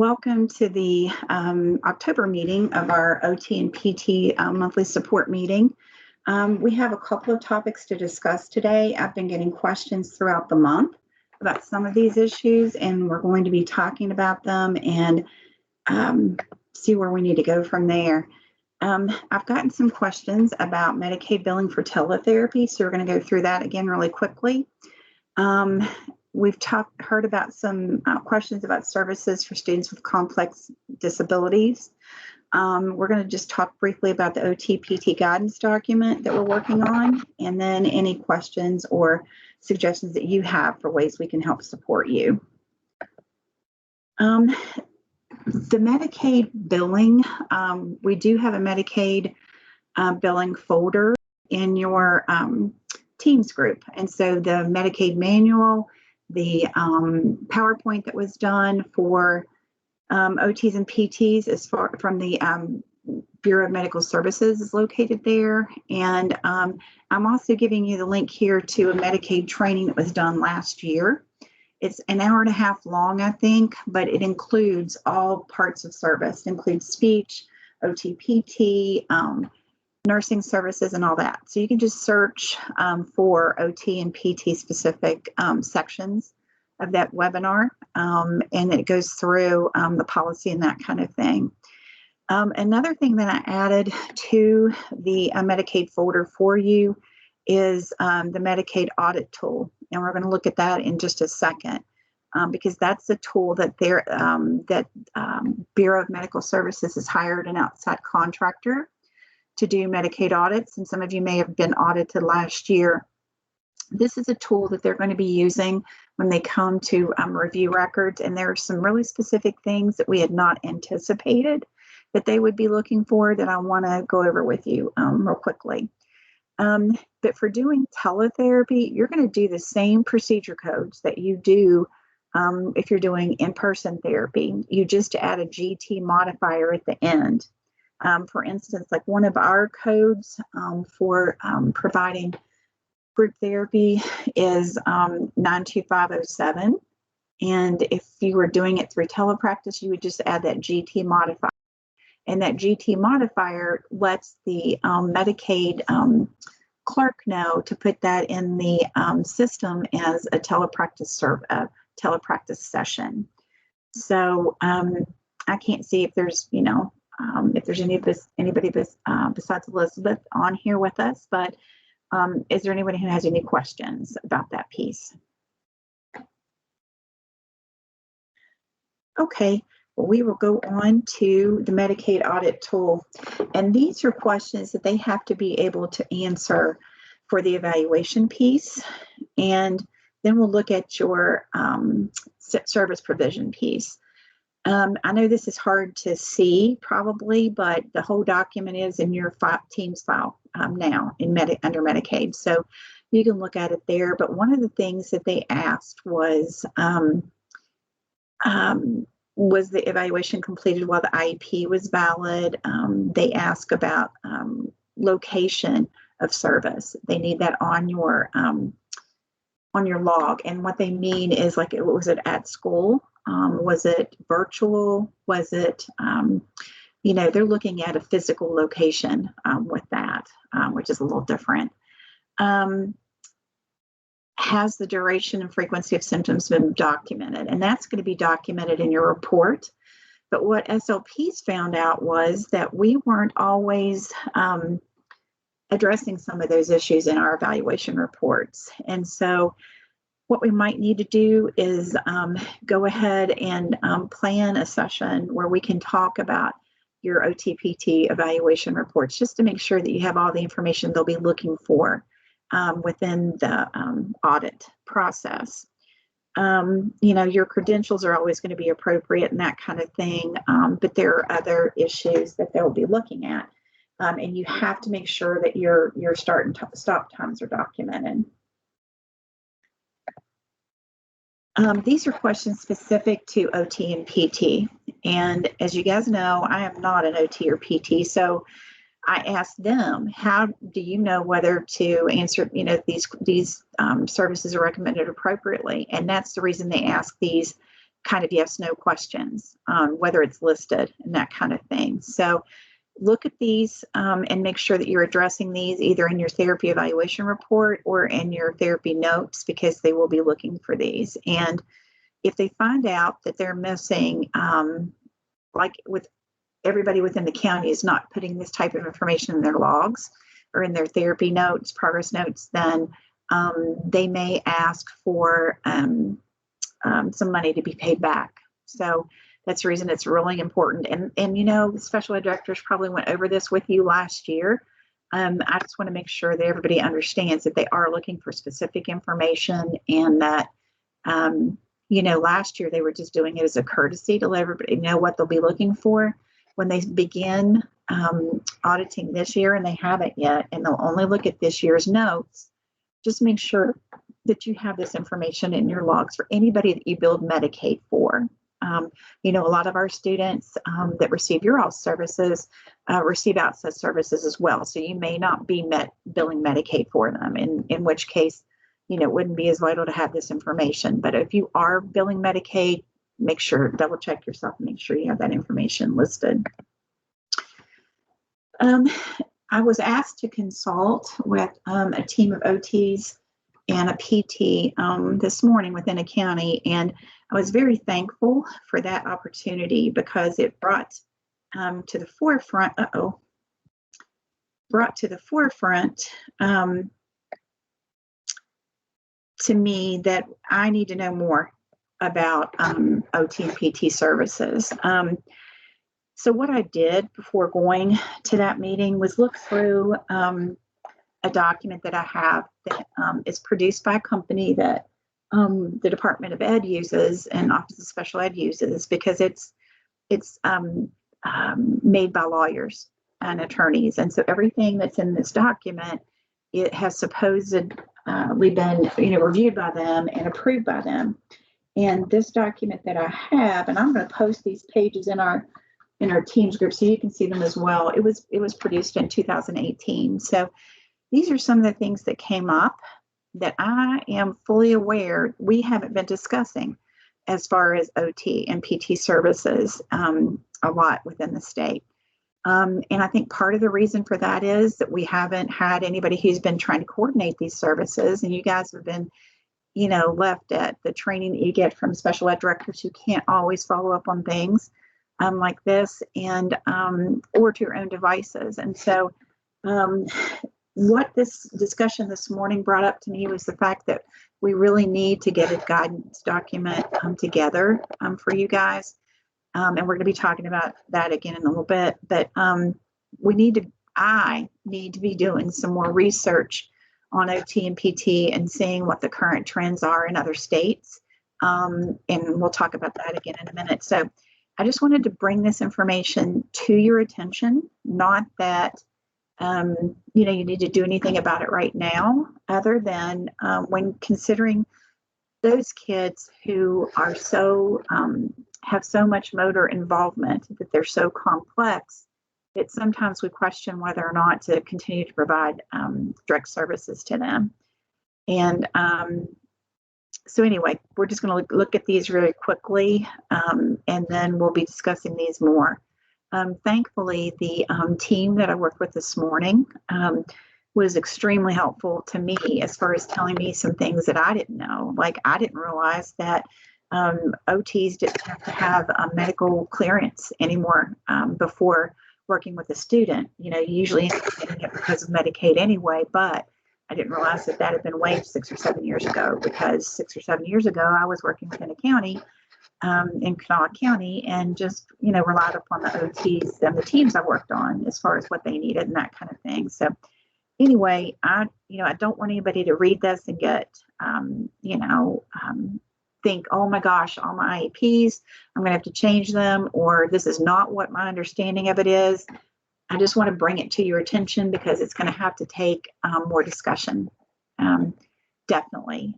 Welcome to the October meeting of our OT and PT monthly support meeting. We have a couple of topics to discuss today. I've been getting questions throughout the month about some of these issues, and we're going to be talking about them and see where we need to go from there. I've gotten some questions about Medicaid billing for teletherapy, so we're going to go through that again really quickly. We've heard about some questions about services for students with complex disabilities. We're going to just talk briefly about the OT-PT guidance document that we're working on, and then any questions or suggestions that you have for ways we can help support you. The Medicaid billing, we do have a Medicaid billing folder in your Teams group. And so the Medicaid manual, the PowerPoint that was done for OTs and PTs from the Bureau of Medical Services is located there. And I'm also giving you the link here to a Medicaid training that was done last year. It's an hour and a half long, I think, but it includes all parts of service. It includes speech, OT, PT, nursing services, and all that. So you can just search for OT and PT specific sections of that webinar, and it goes through the policy and that kind of thing. Another thing that I added to the Medicaid folder for you is the Medicaid audit tool. And we're going to look at that in just a second, because that's the tool that Bureau of Medical Services has hired an outside contractor to do Medicaid audits. And some of you may have been audited last year. This is a tool that they're going to be using when they come to review records. And there are some really specific things that we had not anticipated that they would be looking for that I want to go over with you real quickly. But for doing teletherapy, you're going to do the same procedure codes that you do if you're doing in-person therapy. You just add a GT modifier at the end. For instance, like one of our codes for providing group therapy is 92507. And if you were doing it through telepractice, you would just add that GT modifier. And that GT modifier lets the Medicaid clerk know to put that in the system as a telepractice session. So I can't see if there's, if there's anybody besides Elizabeth on here with us, but is there anybody who has any questions about that piece? Okay. We will go on to the Medicaid audit tool. And these are questions that they have to be able to answer for the evaluation piece. And then we'll look at your service provision piece. I know this is hard to see probably, but the whole document is in your Teams file now under Medicaid. So you can look at it there. But one of the things that they asked was the evaluation completed while the IEP was valid? They ask about location of service. They need that on your log. And what they mean is, like, was it at school? Was it virtual? Was it, they're looking at a physical location with that, which is a little different. Has the duration and frequency of symptoms been documented? And that's going to be documented in your report. But what SLPs found out was that we weren't always addressing some of those issues in our evaluation reports. And so what we might need to do is go ahead and plan a session where we can talk about your OTPT evaluation reports, just to make sure that you have all the information they'll be looking for within the audit process. Your credentials are always going to be appropriate and that kind of thing, but there are other issues that they'll be looking at. And you have to make sure that your start and stop times are documented. These are questions specific to OT and PT. And as you guys know, I am not an OT or PT, so I asked them, how do you know whether to answer, these services are recommended appropriately? And that's the reason they ask these kind of yes, no questions on whether it's listed and that kind of thing. So look at these and make sure that you're addressing these either in your therapy evaluation report or in your therapy notes, because they will be looking for these. And if they find out that they're missing, like with everybody within the county is not putting this type of information in their logs or in their therapy notes, progress notes, then they may ask for some money to be paid back. So that's the reason it's really important. And you know, the special ed directors probably went over this with you last year. I just want to make sure that everybody understands that they are looking for specific information, and that, you know, last year they were just doing it as a courtesy to let everybody know what they'll be looking for. When they begin auditing this year, and they haven't yet, and they'll only look at this year's notes, just make sure that you have this information in your logs for anybody that you build Medicaid for. You know, a lot of our students that receive your all services receive outside services as well. So you may not be billing Medicaid for them, in which case, you know, it wouldn't be as vital to have this information. But if you are billing Medicaid, make sure, double check yourself and make sure you have that information listed. I was asked to consult with a team of OTs and a PT this morning within a county, and I was very thankful for that opportunity, because it brought to the forefront to me that I need to know more about OT and PT services. So what I did before going to that meeting was look through a document that I have that is produced by a company that the Department of Ed uses and Office of Special Ed uses, because it's made by lawyers and attorneys. And so everything that's in this document, it has supposedly been, you know, reviewed by them and approved by them. And this document that I have, and I'm going to post these pages in our Teams group so you can see them as well. It was produced in 2018. So these are some of the things that came up that I am fully aware we haven't been discussing as far as OT and PT services a lot within the state. And I think part of the reason for that is that we haven't had anybody who's been trying to coordinate these services, and you guys have been, you know, left at the training that you get from special ed directors who can't always follow up on things like this, and or to your own devices. And so what this discussion this morning brought up to me was the fact that we really need to get a guidance document together for you guys. And we're going to be talking about that again in a little bit, but I need to be doing some more research on OT and PT and seeing what the current trends are in other states. And we'll talk about that again in a minute. So I just wanted to bring this information to your attention, not that, you know, you need to do anything about it right now, other than when considering those kids who are so, have so much motor involvement, that they're so complex, that sometimes we question whether or not to continue to provide direct services to them. And so anyway, we're just going to look at these really quickly, and then we'll be discussing these more. Thankfully, the team that I worked with this morning was extremely helpful to me as far as telling me some things that I didn't know. Like, I didn't realize that OTs didn't have to have a medical clearance anymore before working with a student. You know, you usually end up getting it because of Medicaid anyway, but I didn't realize that that had been waived 6 or 7 years ago, because 6 or 7 years ago, I was working within a county in Kanawha County, and just, you know, relied upon the OTs and the teams I worked on as far as what they needed and that kind of thing. So anyway, I don't want anybody to read this and get, think, oh my gosh, all my IEPs, I'm going to have to change them, or this is not what my understanding of it is. I just want to bring it to your attention, because it's going to have to take more discussion, definitely,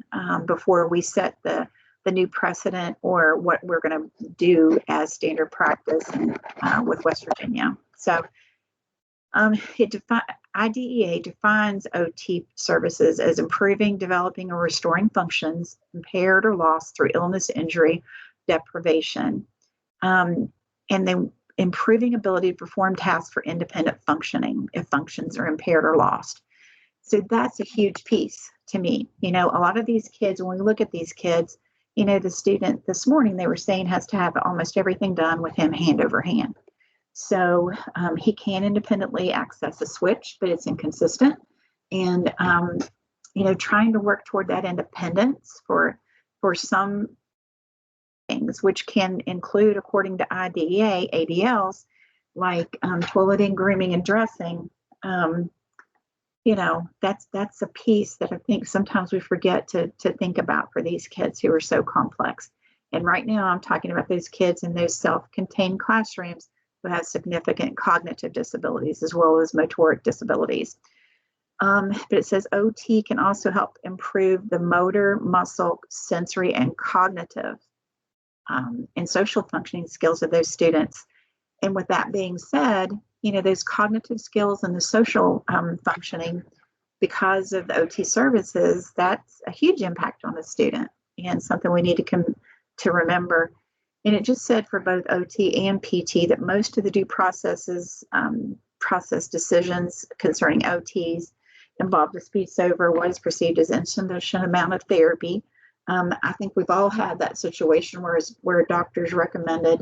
before we set the new precedent or what we're going to do as standard practice with West Virginia. So IDEA defines OT services as improving, developing, or restoring functions impaired or lost through illness, injury, deprivation, and then improving ability to perform tasks for independent functioning if functions are impaired or lost. So that's a huge piece to me. A lot of these kids, when we look at these kids, the student this morning, they were saying, has to have almost everything done with him hand over hand. So he can independently access a switch, but it's inconsistent. And, trying to work toward that independence for some things, which can include, according to IDEA, ADLs, like toileting, grooming, and dressing. That's a piece that I think sometimes we forget to think about for these kids who are so complex. And right now I'm talking about those kids in those self-contained classrooms who have significant cognitive disabilities as well as motoric disabilities. But it says OT can also help improve the motor, muscle, sensory, and cognitive and social functioning skills of those students. And with that being said, those cognitive skills and the social functioning, because of the OT services, that's a huge impact on the student and something we need to remember. And it just said for both OT and PT that most of the due process decisions concerning OTs involve disputes over what is perceived as insufficient amount of therapy. I think we've all had that situation where doctors recommended,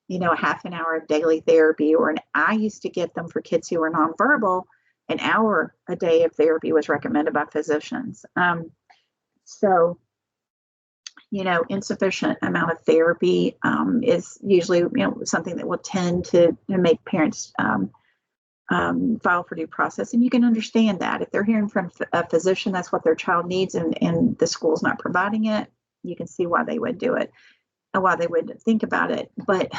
a half an hour of daily therapy, I used to get them for kids who were nonverbal, an hour a day of therapy was recommended by physicians. So, insufficient amount of therapy is usually, something that will tend to make parents file for due process. And you can understand that if they're hearing from a physician, that's what their child needs, and the school's not providing it, you can see why they would do it and why they would think about it. But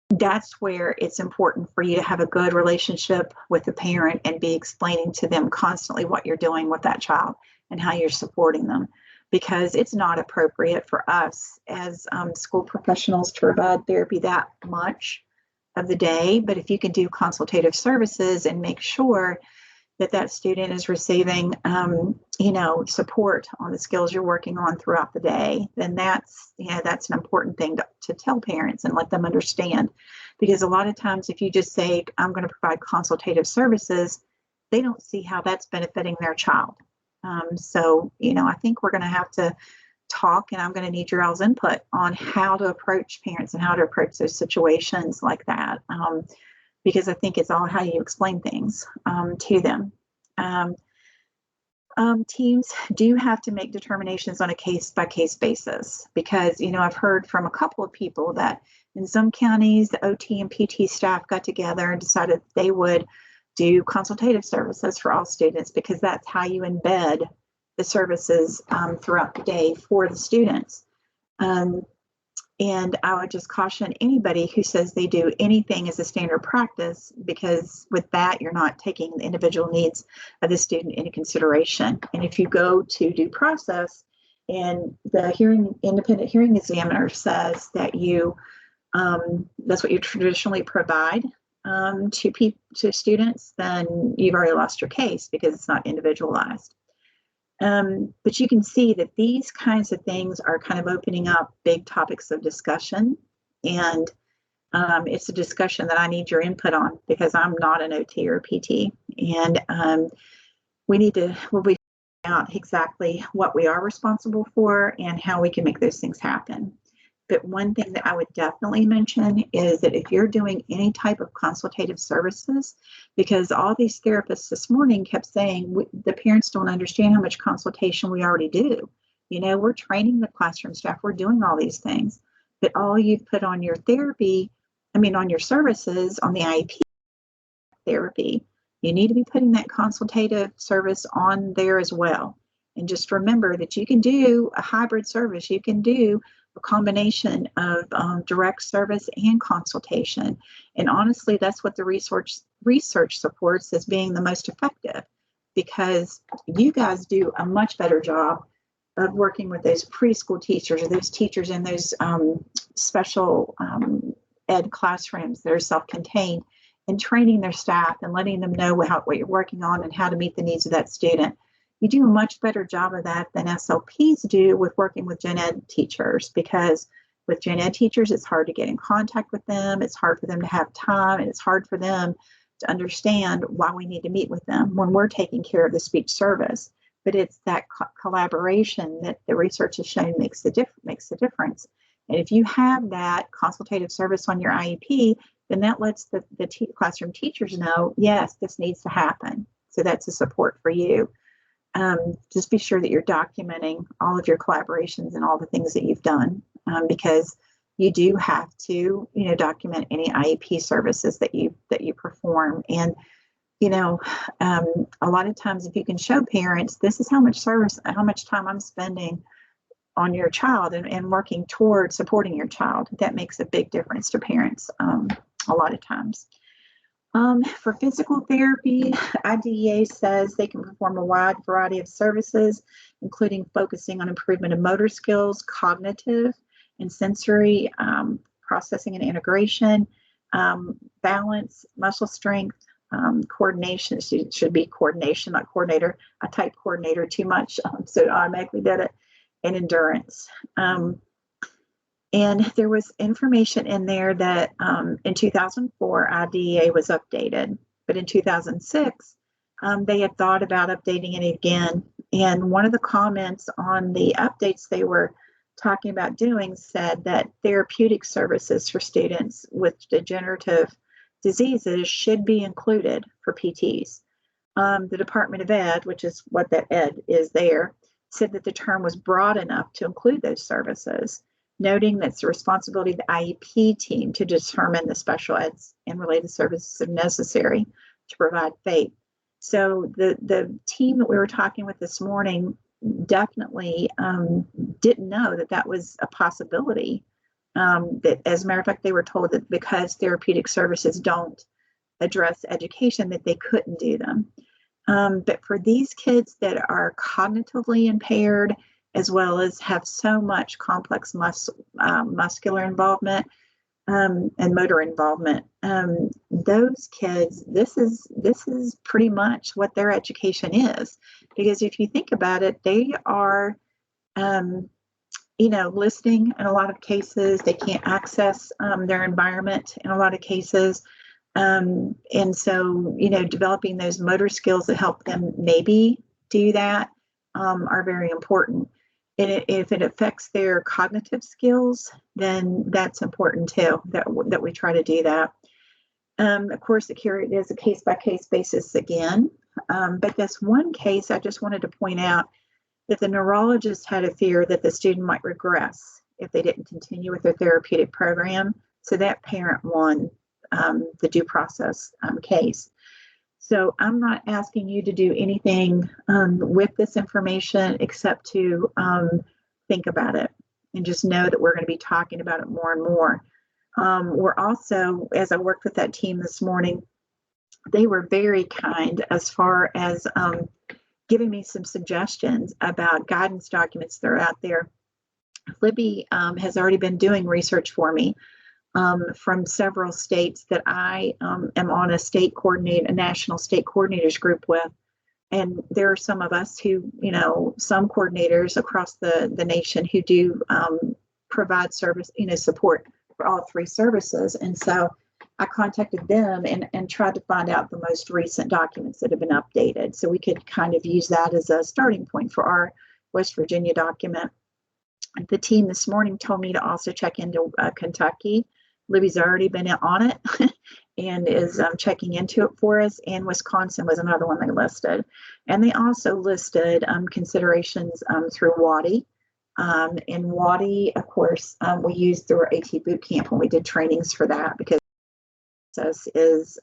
that's where it's important for you to have a good relationship with the parent and be explaining to them constantly what you're doing with that child and how you're supporting them, because it's not appropriate for us as school professionals to provide therapy that much of the day. But if you can do consultative services and make sure that student is receiving, support on the skills you're working on throughout the day, then that's an important thing to tell parents and let them understand. Because a lot of times if you just say, I'm going to provide consultative services, they don't see how that's benefiting their child. So, I think we're going to have to talk, and I'm going to need your all's input on how to approach parents and how to approach those situations like that. Because I think it's all how you explain things to them. Teams do have to make determinations on a case-by-case basis, because, I've heard from a couple of people that in some counties, the OT and PT staff got together and decided they would do consultative services for all students, because that's how you embed the services throughout the day for the students. And I would just caution anybody who says they do anything as a standard practice, because with that, you're not taking the individual needs of the student into consideration. And if you go to due process and the independent hearing examiner says that that's what you traditionally provide to students, then you've already lost your case because it's not individualized. But you can see that these kinds of things are kind of opening up big topics of discussion. And it's a discussion that I need your input on, because I'm not an OT or PT. And we'll be figuring out exactly what we are responsible for and how we can make those things happen. But one thing that I would definitely mention is that if you're doing any type of consultative services, because all these therapists this morning kept saying the parents don't understand how much consultation we already do. We're training the classroom staff, we're doing all these things, but all you've put on your on your services, on the IEP therapy, you need to be putting that consultative service on there as well. And just remember that you can do a hybrid service. You can do a combination of direct service and consultation. And honestly, that's what the research supports as being the most effective, because you guys do a much better job of working with those preschool teachers or those teachers in those special ed classrooms that are self-contained, and training their staff and letting them know what you're working on and how to meet the needs of that student. you do a much better job of that than SLPs do with working with gen ed teachers, because with gen ed teachers, it's hard to get in contact with them. It's hard for them to have time, and it's hard for them to understand why we need to meet with them when we're taking care of the speech service. But it's that collaboration that the research has shown makes the difference. And if you have that consultative service on your IEP, then that lets the classroom teachers know, yes, this needs to happen. So that's a support for you. Just be sure that you're documenting all of your collaborations and all the things that you've done, because you do have to, document any IEP services that you perform. And a lot of times, if you can show parents, this is how much time I'm spending on your child and working toward supporting your child, that makes a big difference to parents a lot of times. For physical therapy, IDEA says they can perform a wide variety of services, including focusing on improvement of motor skills, cognitive and sensory processing and integration, balance, muscle strength, coordination. It should be coordination, not coordinator. I typed coordinator too much, so it automatically did it, and endurance. And there was information in there that in 2004, IDEA was updated, but in 2006, they had thought about updating it again. And one of the comments on the updates they were talking about doing said that therapeutic services for students with degenerative diseases should be included for PTs. The Department of Ed, which is what that ed is there, said that the term was broad enough to include those services, noting that it's the responsibility of the IEP team to determine the special eds and related services if necessary to provide FAPE. So the team that we were talking with this morning definitely didn't know that was a possibility. That, as a matter of fact, they were told that because therapeutic services don't address education, that they couldn't do them. But for these kids that are cognitively impaired, as well as have so much complex muscular involvement and motor involvement, those kids, this is pretty much what their education is. Because if you think about it, they are, listening in a lot of cases. They can't access their environment in a lot of cases. And so, developing those motor skills that help them maybe do that are very important. And if it affects their cognitive skills, then that's important too, that we try to do that. Of course, it is a case-by-case basis again. But this one case, I just wanted to point out that the neurologist had a fear that the student might regress if they didn't continue with their therapeutic program. So that parent won the due process case. So I'm not asking you to do anything with this information except to think about it and just know that we're going to be talking about it more and more. We're also, as I worked with that team this morning, they were very kind as far as giving me some suggestions about guidance documents that are out there. Libby has already been doing research for me from several states that I am on a national state coordinators group with. And there are some of us who, some coordinators across the nation who do provide service, support for all three services. And so I contacted them and tried to find out the most recent documents that have been updated. So we could kind of use that as a starting point for our West Virginia document. The team this morning told me to also check into Kentucky. Libby's already been on it and is checking into it for us. And Wisconsin was another one they listed. And they also listed considerations through Audit. And Audit, of course, we used through our AT boot camp when we did trainings for that, because this is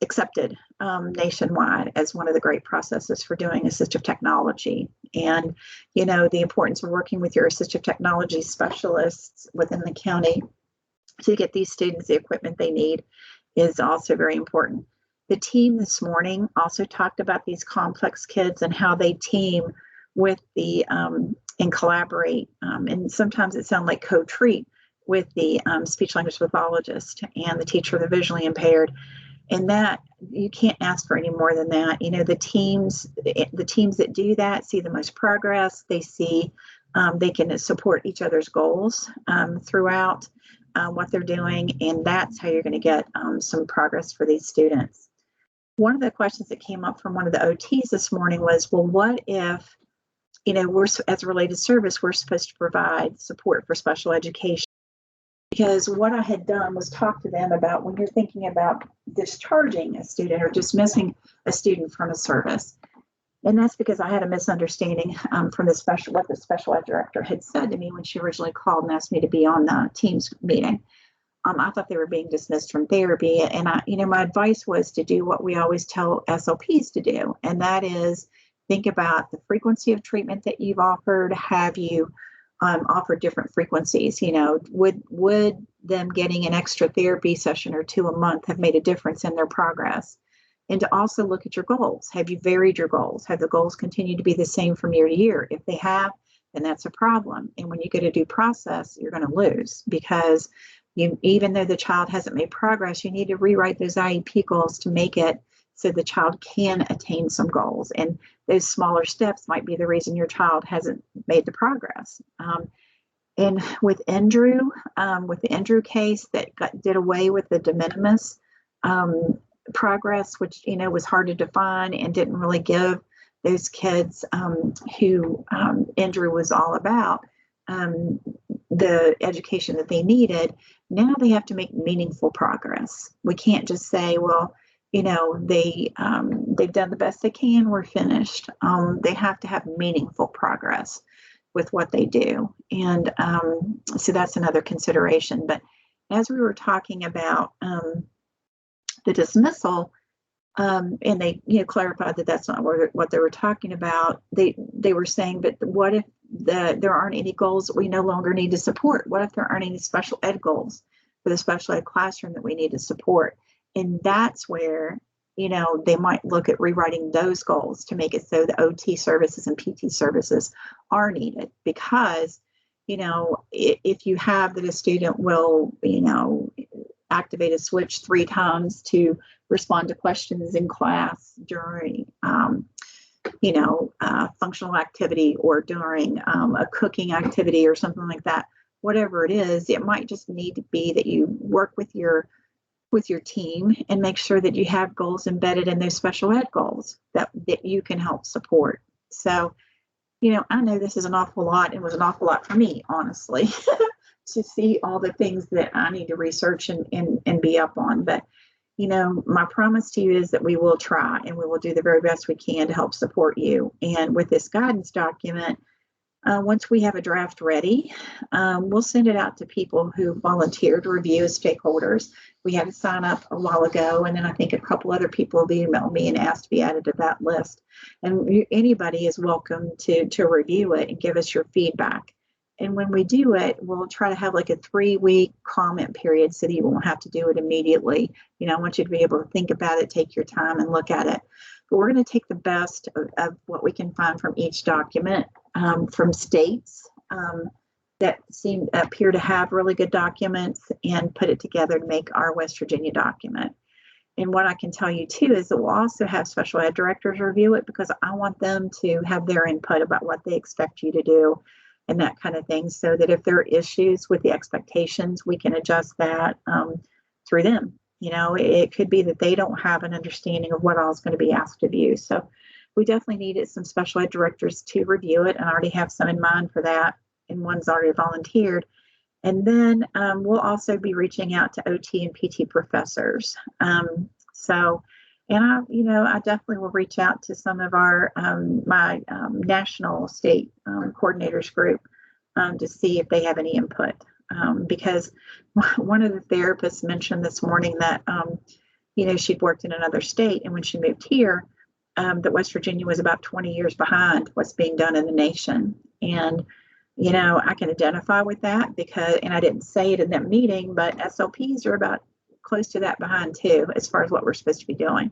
accepted nationwide as one of the great processes for doing assistive technology. And, the importance of working with your assistive technology specialists within the county to get these students the equipment they need is also very important. The team this morning also talked about these complex kids and how they team with and collaborate. And sometimes it sounds like co-treat with the speech language pathologist and the teacher of the visually impaired. And that, you can't ask for any more than that. You know, the teams that do that see the most progress. They see they can support each other's goals throughout what they're doing, and that's how you're going to get some progress for these students. One of the questions that came up from one of the OTs this morning was, well, what if, you know, we're, as a related service, we're supposed to provide support for special education? Because what I had done was talk to them about, when you're thinking about discharging a student or dismissing a student from a service. And that's because I had a misunderstanding from what the special ed director had said to me when she originally called and asked me to be on the Teams meeting. I thought they were being dismissed from therapy. And my advice was to do what we always tell SLPs to do. And that is, think about the frequency of treatment that you've offered. Have you offered different frequencies? You know, would them getting an extra therapy session or 2 a month have made a difference in their progress? And to also look at your goals. Have you varied your goals? Have the goals continued to be the same from year to year? If they have, then that's a problem. And when you get a due process, you're going to lose, because even though the child hasn't made progress, you need to rewrite those IEP goals to make it so the child can attain some goals. And those smaller steps might be the reason your child hasn't made the progress. And with Andrew, with the Andrew case that did away with the de minimis progress, which, you know, was hard to define and didn't really give those kids who Andrew was all about the education that they needed. Now they have to make meaningful progress. We can't just say, well, you know, they've done the best they can, we're finished. They have to have meaningful progress with what they do. And so that's another consideration. But as we were talking about the dismissal, and they, you know, clarified that that's not what they were talking about. They were saying, but what if there aren't any goals that we no longer need to support? What if there aren't any special ed goals for the special ed classroom that we need to support? And that's where, you know, they might look at rewriting those goals to make it so the OT services and PT services are needed. Because, you know, if you have that a student will, you know, activate a switch 3 times to respond to questions in class during, functional activity, or during a cooking activity or something like that, whatever it is, it might just need to be that you work with your team and make sure that you have goals embedded in those special ed goals that you can help support. So, you know, I know this is an awful lot, and was an awful lot for me, honestly, to see all the things that I need to research and be up on. But, you know, my promise to you is that we will try, and we will do the very best we can to help support you. And with this guidance document, once we have a draft ready, we'll send it out to people who volunteer to review as stakeholders. We had to sign up a while ago, and then I think a couple other people have emailed me and asked to be added to that list. And anybody is welcome to review it and give us your feedback. And when we do it, we'll try to have like a 3-week comment period so that you won't have to do it immediately. You know, I want you to be able to think about it, take your time and look at it. But we're going to take the best of what we can find from each document, from states that appear to have really good documents, and put it together to make our West Virginia document. And what I can tell you too is that we'll also have special ed directors review it, because I want them to have their input about what they expect you to do and that kind of thing, so that if there are issues with the expectations, we can adjust that through them. You know, it could be that they don't have an understanding of what all is going to be asked of you. So we definitely needed some special ed directors to review it, and I already have some in mind for that, and one's already volunteered. And then we'll also be reaching out to OT and PT professors. I definitely will reach out to some of our my national state coordinators group to see if they have any input. Because one of the therapists mentioned this morning that, she'd worked in another state, and when she moved here, that West Virginia was about 20 years behind what's being done in the nation. And, you know, I can identify with that and I didn't say it in that meeting, but SLPs are about close to that behind too, as far as what we're supposed to be doing.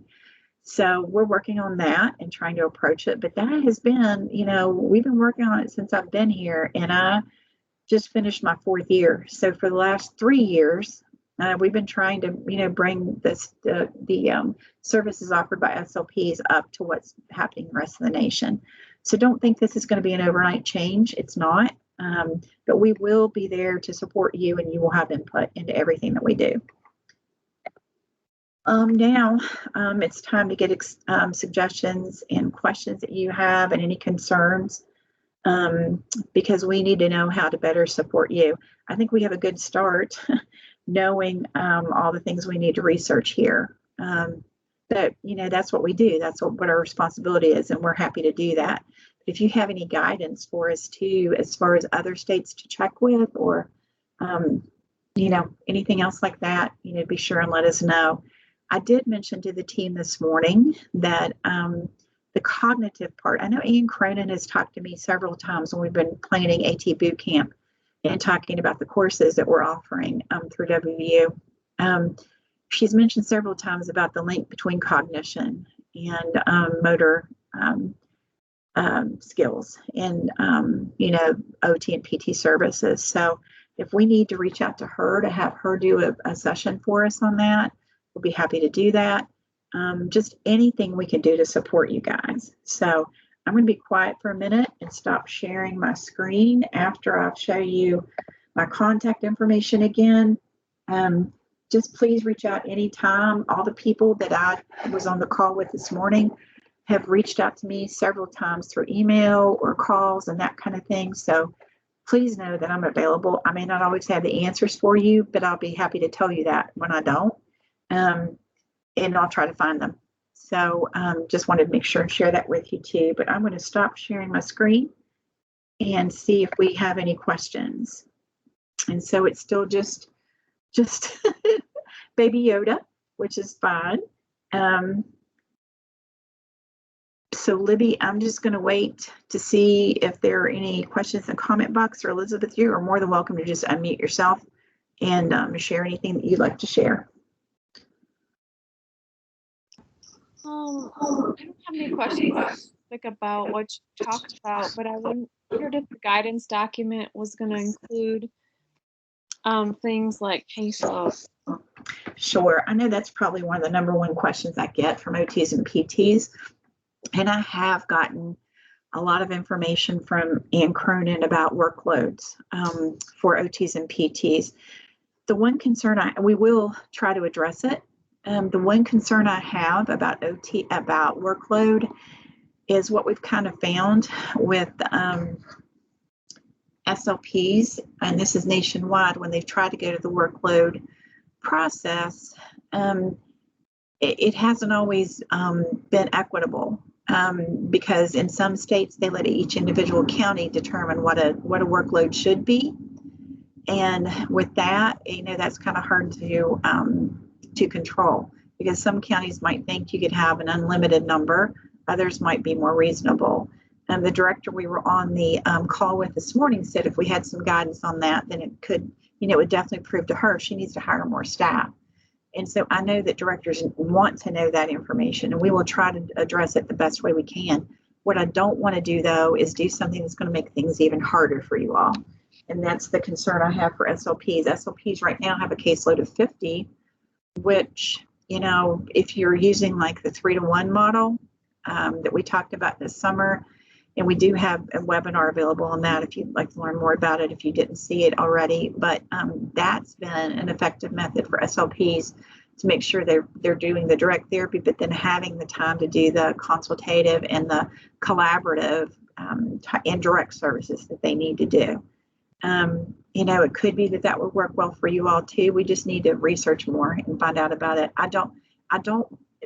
So we're working on that and trying to approach it. But that has been, we've been working on it since I've been here, and I just finished my 4th year. So for the last 3 years, We've been trying to, bring the services offered by SLPs up to what's happening in the rest of the nation. So don't think this is going to be an overnight change. It's not, but we will be there to support you, and you will have input into everything that we do. Now it's time to get suggestions and questions that you have and any concerns, because we need to know how to better support you. I think we have a good start knowing all the things we need to research here. But, that's what we do. That's what our responsibility is, and we're happy to do that. If you have any guidance for us too, as far as other states to check with, or, anything else like that, be sure and let us know. I did mention to the team this morning that the cognitive part, I know Ian Cronin has talked to me several times when we've been planning AT boot camp and talking about the courses that we're offering through WVU. She's mentioned several times about the link between cognition and motor skills and, OT and PT services. So if we need to reach out to her to have her do a session for us on that, we'll be happy to do that. Just anything we can do to support you guys. So I'm going to be quiet for a minute and stop sharing my screen after I'll show you my contact information again. Just please reach out anytime. All the people that I was on the call with this morning have reached out to me several times through email or calls and that kind of thing. So please know that I'm available. I may not always have the answers for you, but I'll be happy to tell you that when I don't. And I'll try to find them. So just wanted to make sure and share that with you too. But I'm going to stop sharing my screen and see if we have any questions. And so it's still just Baby Yoda, which is fine. So Libby, I'm just going to wait to see if there are any questions in the comment box, or Elizabeth, you are more than welcome to just unmute yourself and share anything that you'd like to share. I don't have any questions about what you talked about, but I wondered if the guidance document was going to include things like caseload. Sure. I know that's probably one of the number one questions I get from OTs and PTs. And I have gotten a lot of information from Ann Cronin about workloads for OTs and PTs. The one concern we will try to address it. The one concern I have about workload is what we've kind of found with SLPs, and this is nationwide, when they've tried to go to the workload process, it hasn't always been equitable, because in some states they let each individual county determine what a workload should be, and with that, that's kind of hard to control, because some counties might think you could have an unlimited number, others might be more reasonable. And the director we were on the call with this morning said if we had some guidance on that, then it could, it would definitely prove to her she needs to hire more staff. And so I know that directors want to know that information, and we will try to address it the best way we can. What I don't want to do, though, is do something that's going to make things even harder for you all. And that's the concern I have for SLPs. SLPs right now have a caseload of 50, which, if you're using like the 3-to-1 model that we talked about this summer, and we do have a webinar available on that if you'd like to learn more about it, if you didn't see it already. But that's been an effective method for SLPs to make sure they're doing the direct therapy, but then having the time to do the consultative and the collaborative and direct services that they need to do. It could be that would work well for you all too. We just need to research more and find out about it. I don't,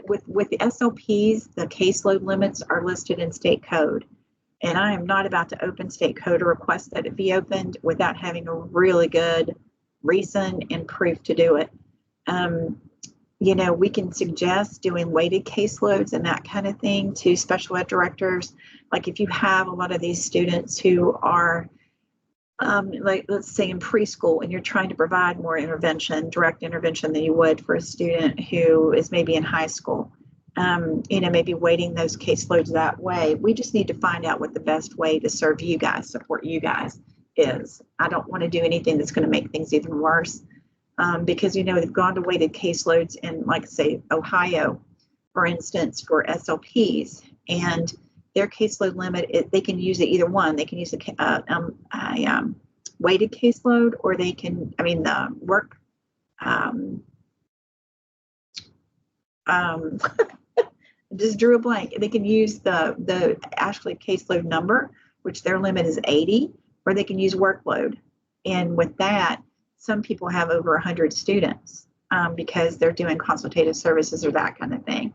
with the SLPs, the caseload limits are listed in state code. And I am not about to open state code or request that it be opened without having a really good reason and proof to do it. We can suggest doing weighted caseloads and that kind of thing to special ed directors. Like if you have a lot of these students who are, like let's say in preschool, and you're trying to provide more direct intervention than you would for a student who is maybe in high school. Maybe weighting those caseloads that way. We just need to find out what the best way to serve you guys, support you guys is. I don't want to do anything that's going to make things even worse. because, they've gone to weighted caseloads in, like, say, Ohio, for instance, for SLPs, and their caseload limit, they can use it either one. They can use a weighted caseload, or they can, the work, just drew a blank. They can use the actually caseload number, which their limit is 80, or they can use workload. And with that, some people have over 100 students because they're doing consultative services or that kind of thing.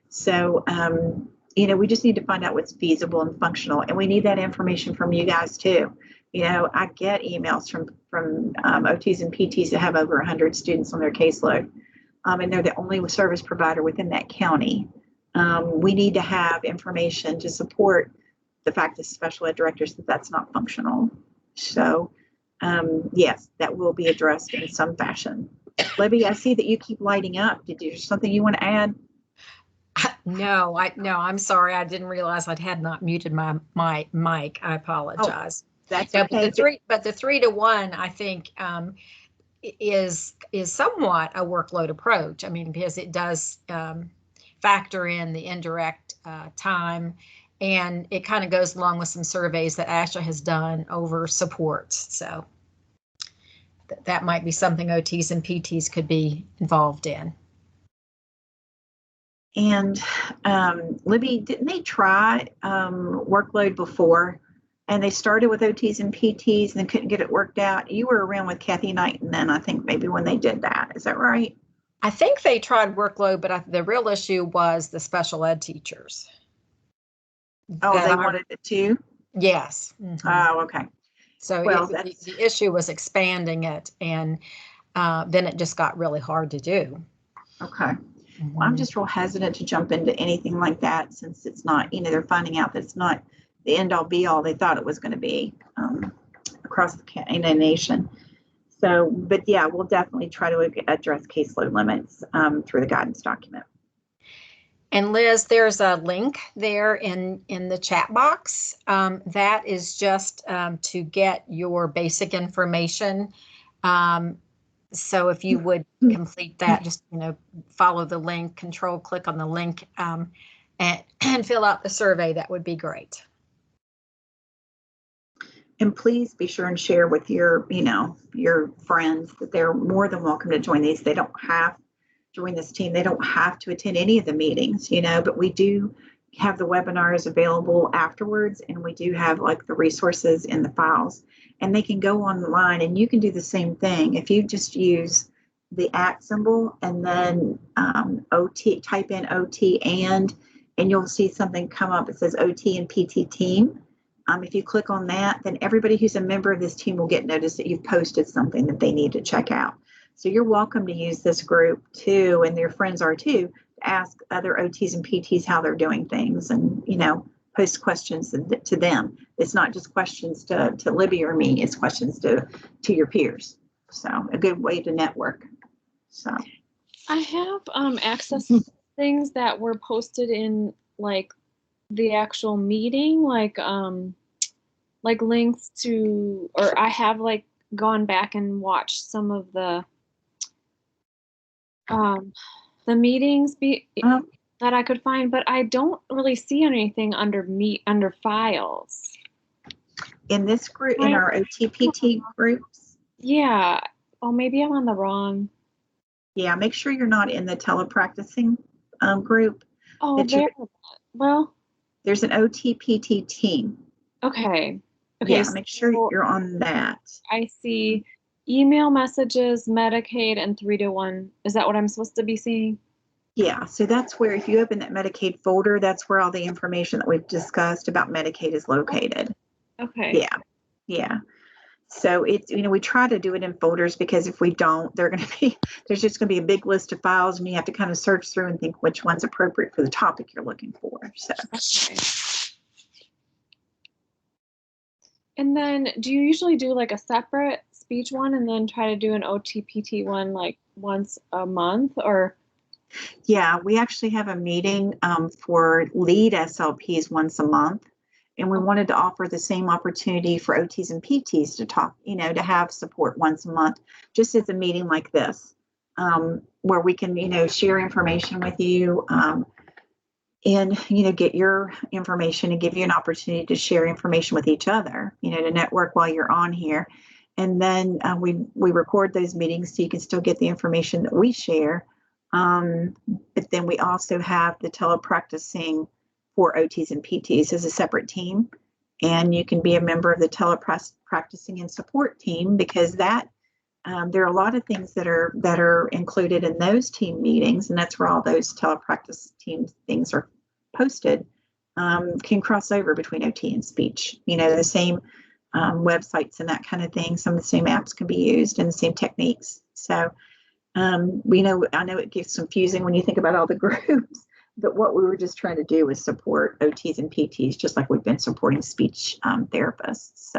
So, we just need to find out what's feasible and functional, and we need that information from you guys too. I get emails from OTs and PTs that have over 100 students on their caseload, and they're the only service provider within that county. We need to have information to support the fact that special ed directors that's not functional. So, yes, that will be addressed in some fashion. Libby, I see that you keep lighting up. Did you something you want to add? No, I'm sorry. I didn't realize I had not muted my mic. I apologize. That's no, okay. But the 3-to-1, I think, is somewhat a workload approach. Because it does factor in the indirect time, and it kind of goes along with some surveys that ASHA has done over supports. So that might be something OTs and PTs could be involved in. And Libby, didn't they try workload before? And they started with OTs and PTs and then couldn't get it worked out. You were around with Kathy Knight, and then I think maybe when they did that. Is that right? I think they tried workload, but the real issue was the special ed teachers. Oh, they wanted it too? Yes. Mm-hmm. Oh, okay. So the issue was expanding it, and then it just got really hard to do. Okay. Well, I'm just real hesitant to jump into anything like that, since it's not, they're finding out that it's not the end all be all they thought it was going to be across the nation. So, but yeah, we'll definitely try to address caseload limits through the guidance document. And Liz, there's a link there in the chat box. That is just to get your basic information. So if you would complete that, just, follow the link, click on the link, and fill out the survey, that would be great. And please be sure and share with your, your friends that they're more than welcome to join these. They don't have to join this team. They don't have to attend any of the meetings, but we do have the webinars available afterwards, and we do have like the resources in the files, and they can go online, and you can do the same thing. If you just use the @ symbol and then OT, type in OT and you'll see something come up. It says OT and PT team. If you click on that, then everybody who's a member of this team will get notice that you've posted something that they need to check out. So you're welcome to use this group too, and their friends are too, to ask other OTs and PTs how they're doing things, and post questions to them. It's not just questions to Libby or me, it's questions to your peers. So a good way to network. So I have access to things that were posted in like the actual meeting, like links to, or I have like gone back and watched some of the meetings that I could find, but I don't really see anything under files. In this group, in our OTPT groups? Yeah. Oh, maybe I'm on the wrong. Yeah, make sure you're not in the telepracticing group. Oh, there. Well, there's an OTPT team. Okay. Yeah, make sure you're on that. I see email messages, Medicaid, and 3-to-1. Is that what I'm supposed to be seeing? Yeah, so that's where, if you open that Medicaid folder, that's where all the information that we've discussed about Medicaid is located. Okay. Yeah. So it's, we try to do it in folders, because if we don't, there's just going to be a big list of files, and you have to kind of search through and think which one's appropriate for the topic you're looking for. So. Okay. And then do you usually do like a separate speech one and then try to do an OTPT one like once a month, or? Yeah, we actually have a meeting for lead SLPs once a month. And we wanted to offer the same opportunity for OTs and PTs to talk, to have support once a month, just as a meeting like this, where we can, share information with you, and, get your information and give you an opportunity to share information with each other, to network while you're on here. And then we record those meetings so you can still get the information that we share. But then we also have the telepracticing for OTs and PTs as a separate team. And you can be a member of the telepracticing and support team, because that there are a lot of things that are included in those team meetings, and that's where all those telepractice team things are posted. Can cross over between OT and speech. The same websites and that kind of thing. Some of the same apps can be used and the same techniques. So I know it gets confusing when you think about all the groups, but what we were just trying to do was support OTs and PTs, just like we've been supporting speech therapists.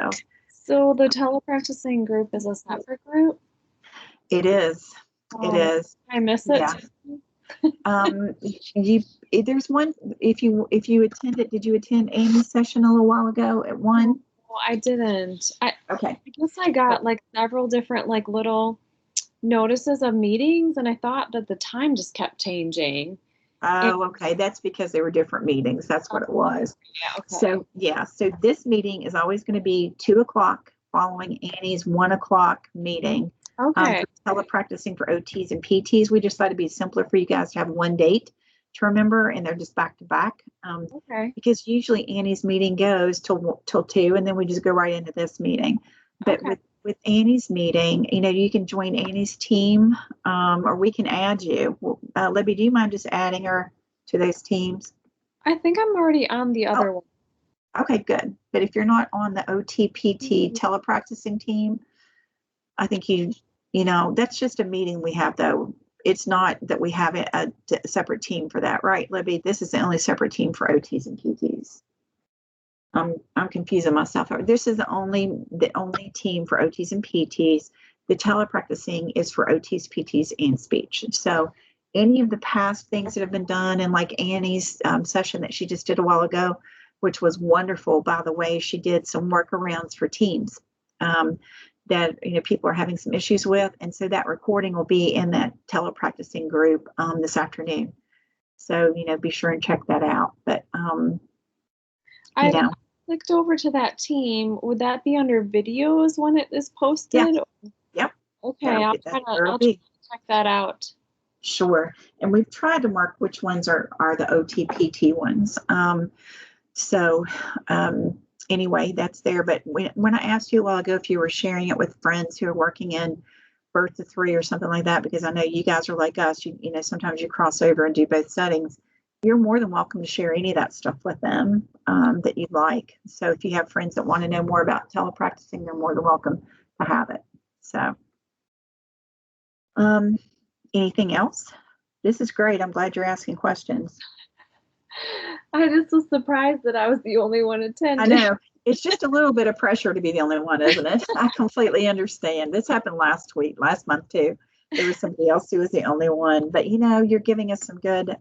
So the telepracticing group is a separate group? It is. It is. I miss it. Yeah. There's one, if you attended, did you attend Amy's session a little while ago at one? No, I didn't. Okay. I guess I got like several different like little notices of meetings, and I thought that the time just kept changing. Oh, okay. That's because they were different meetings. That's what it was. Yeah, okay. So this meeting is always going to be 2:00 following Annie's 1:00 meeting. Okay. For telepracticing for OTs and PTs. We just thought it'd be simpler for you guys to have one date to remember, and they're just back to back. Okay. Because usually Annie's meeting goes till 2, and then we just go right into this meeting. But Okay. with Annie's meeting, you can join Annie's team, or we can add you. Libby, do you mind just adding her to those teams? I think I'm already on the other one. Okay, good. But if you're not on the OT-PT telepracticing team, I think that's just a meeting we have, though. It's not that we have a separate team for that, right, Libby? This is the only separate team for OTs and PTs. I'm confusing myself. This is the only team for OTs and PTs. The telepracticing is for OTs, PTs, and speech. So any of the past things that have been done, and like Annie's session that she just did a while ago, which was wonderful, by the way, she did some workarounds for teams that people are having some issues with, and so that recording will be in that telepracticing group this afternoon. So be sure and check that out. But I clicked over to that team. Would that be under videos when it is posted? Yeah. Yep. Okay, I'll try to check that out. Sure. And we've tried to mark which ones are the OT-PT ones. Anyway, that's there. But when I asked you a while ago if you were sharing it with friends who are working in birth to 3 or something like that, because I know you guys are like us, sometimes you cross over and do both settings. You're more than welcome to share any of that stuff with them that you'd like. So if you have friends that want to know more about telepracticing, they're more than welcome to have it. So anything else? This is great. I'm glad you're asking questions. I just was surprised that I was the only one attending. I know. It's just a little bit of pressure to be the only one, isn't it? I completely understand. This happened last month too. There was somebody else who was the only one. But you're giving us some good